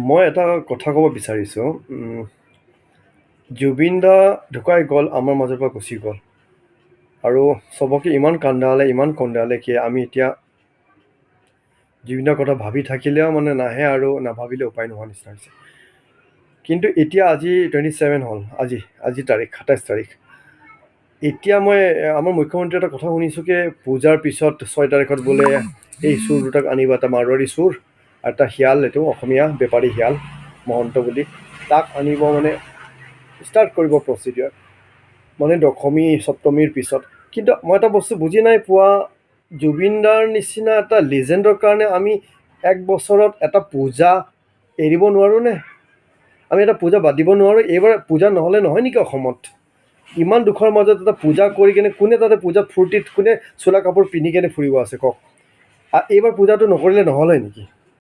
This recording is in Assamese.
মই এটা কথা ক'ব বিচাৰিছোঁ। জুবিন দা ঢুকাই গ'ল, আমাৰ মাজৰ পৰা গুচি গ'ল, আৰু চবকে ইমান কন্দালে কি আমি এতিয়া জুবিন দাৰ কথা ভাবি থাকিলেও মানে নাহে আৰু নাভাবিলে উপায় নোহোৱা নিচিনা হৈছে। কিন্তু এতিয়া আজি 27 হ'ল, আজি তাৰিখ 27 তাৰিখ। এতিয়া মই আমাৰ মুখ্যমন্ত্ৰীৰ এটা কথা শুনিছোঁ কি পূজাৰ পিছত 6 তাৰিখত বোলে এই চোৰ দুটাক আনিবা, এটা মাৰোৱাৰী চোৰ আৰু এটা শিয়াল, এইটো অসমীয়া বেপাৰী শিয়াল মহন্ত বুলি, তাক আনিব মানে ষ্টাৰ্ট কৰিব প্ৰচিডিঅ'ৰ, মানে দশমী সপ্তমীৰ পিছত। কিন্তু মই এটা বস্তু বুজি নাই পোৱা, জুবিন দাৰ নিচিনা এটা লিজেণ্ডৰ কাৰণে আমি এক বছৰত এটা পূজা এৰিব নোৱাৰোঁনে? আমি এটা পূজা বাদ দিব নোৱাৰোঁ? এইবাৰ পূজা নহ'লে নহয় নেকি অসমত? ইমান দুখৰ মাজত এটা পূজা কৰি কেনে কোনে তাতে পূজাত ফূৰ্তিত কোনে চোলা কাপোৰ পিন্ধি কেনে ফুৰিব আছে কওক? এইবাৰ পূজাটো নকৰিলে নহ'লে নেকি?